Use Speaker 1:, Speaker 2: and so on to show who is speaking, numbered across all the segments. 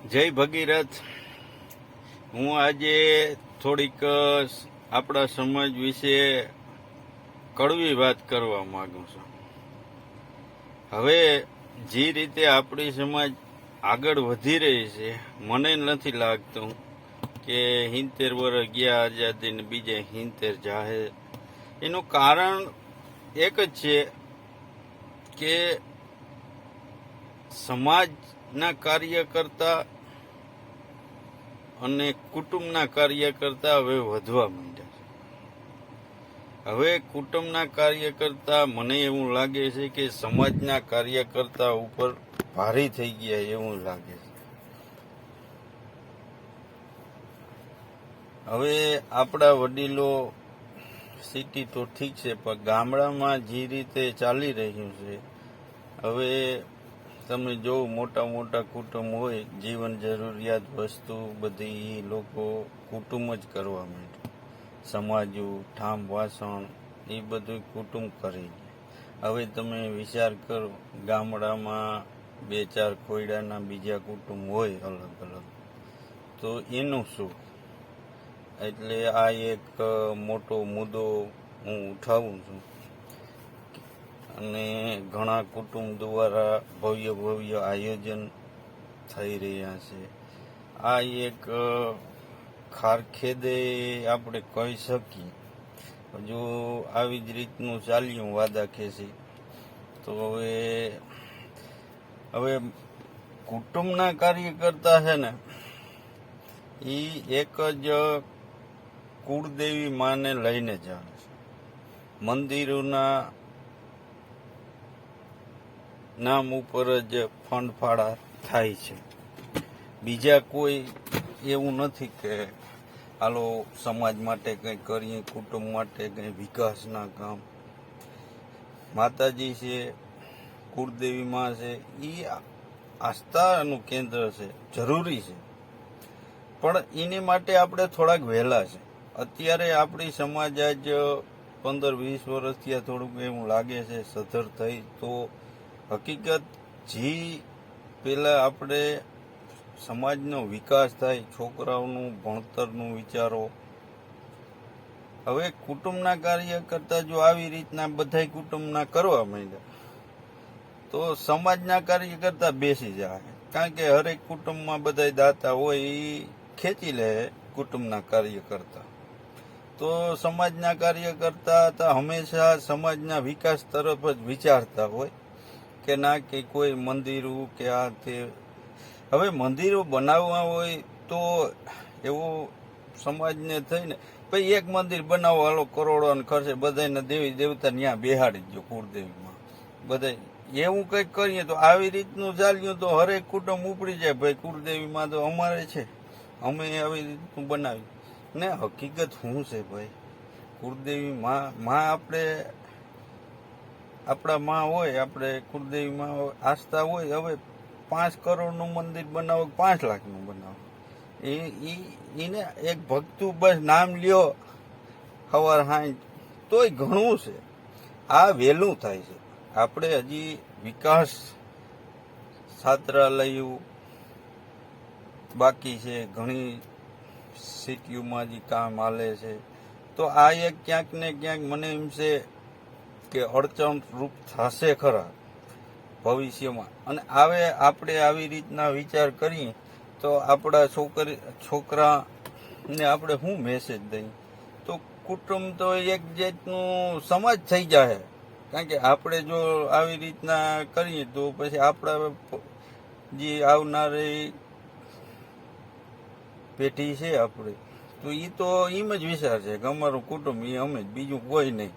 Speaker 1: જય ભગીરથ. હું આજે થોડીક આપણા સમાજ વિશે કડવી વાત કરવા માંગુ છું. હવે જે રીતે આપણી સમાજ આગળ વધી રહી છે, મને નથી લાગતું કે 70 વર્ષ ગયા આઝાદીને બીજે 70 જાહે. એનું કારણ એક જ છે કે સમાજના કાર્યકર્તા અને કુટુંબના કાર્યકર્તા હવે વધવા માંડ્યા છે. હવે કુટુંબના કાર્યકર્તા મને એવું લાગે છે કે સમાજના કાર્યકર્તા ઉપર ભારી થઈ ગયા એવું લાગે છે. હવે આપણા વડીલો સિટી તો ઠીક છે, પણ ગામડામાં જે રીતે ચાલી રહ્યું છે, હવે તમે જો મોટા મોટા કુટુંબ હોય, જીવન જરૂરિયાત વસ્તુ બધી લોકો કુટુંબ જ કરવા માંડે. સમાજુ ઠામ વાસણ એ બધું કુટુંબ કરે. હવે તમે વિચાર કરો, ગામડામાં 2-4 ખોયડાના બીજા કુટુંબ હોય અલગ અલગ, તો એનું શું? એટલે આ એક મોટો મુદ્દો હું ઉઠાવું છું. અને ઘણા કુટુંબ દ્વારા ભવ્ય ભવ્ય આયોજન થઈ રહ્યા છે. આ એક ખારખેદે આપણે કહી શકીએ. જો આવી જ રીતનું ચાલ્યું વાદાખેસી, તો હવે કુટુંબના કાર્યકર્તા છે ને, એ એક જ કુળદેવી માને લઈને જ આવે છે. મંદિરોના નામ ઉપર જ ફંડફાળા થાય છે. બીજા કોઈ એવું નથી કે હાલો સમાજ માટે કંઈ કરીએ, કુટુંબ માટે કંઈ વિકાસના કામ. માતાજી છે, કુળદેવીમાં છે, એ આસ્થાનું કેન્દ્ર છે, જરૂરી છે. પણ એની માટે આપણે થોડાક વહેલા છે. અત્યારે આપણી સમાજ આજ 15-20 વર્ષ થયા, થોડુંક એવું લાગે છે સધર થઈ. તો હકીકત જે પેલા આપણે સમાજનો વિકાસ થાય, છોકરાઓનું ભણતરનું વિચારો. હવે કુટુંબના કાર્યકર્તા જો આવી રીતના બધા કુટુંબના કરવા માંડ્યા, તો સમાજના કાર્યકર્તા બેસી જાય. કારણ કે હરેક કુટુંબમાં બધા દાતા હોય, એ ખેંચી લે કુટુંબના કાર્યકર્તા. તો સમાજના કાર્યકર્તા હંમેશા સમાજના વિકાસ તરફ જ વિચારતા હોય કે ના કે કોઈ મંદિરો કે આ તે. હવે મંદિરો બનાવવા હોય તો એવું સમાજને થઈને ભાઈ એક મંદિર બનાવો, હાલો કરોડોને ખર્ચે બધાને દેવી દેવતા ત્યાં બેહાડી દો કુળદેવીમાં. બધા એવું કંઈક કરીએ તો આવી રીતનું ચાલ્યું તો હરેક કુટુંબ ઉપડી જાય. ભાઈ કુળદેવીમાં તો અમારે છે, અમે આવી રીતનું બનાવ્યું ને. હકીકત શું છે ભાઈ? કુળદેવી માં આપણે આપણા માં હોય, આપણે કુળદેવીમાં આસ્થા હોય. હવે 5 કરોડનું મંદિર બનાવો, 5 લાખનું બનાવો, એને એક ભક્તું બસ નામ લ્યો સવાર સાંજ, તોય ઘણું છે. આ વહેલું થાય છે. આપણે હજી વિકાસ છાત્રાલયો બાકી છે, ઘણી સિટીઓમાં હજી કામ હાલે છે. તો આ એક ક્યાંક ને ક્યાંક મને એમ છે કે અડચણ રૂપ થશે ખરા ભવિષ્યમાં. અને આપણે આવી રીતના વિચાર કરીએ તો આપણા છોકરાને આપણે શું મેસેજ દઈએ? તો કુટુંબ તો એક જાતનું સમાજ થઈ જાય. કારણ કે આપણે જો આવી રીતના કરીએ તો પછી આપણા જે આવનારી પેઢી છે આપણે, તો એ તો એમ જ વિચાર છે કે અમારું કુટુંબ એ અમે જ, બીજું કોઈ નહીં.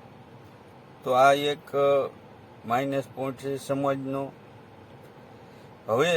Speaker 1: તો આ એક માઇનસ પોઈન્ટ છે સમાજનો. હવે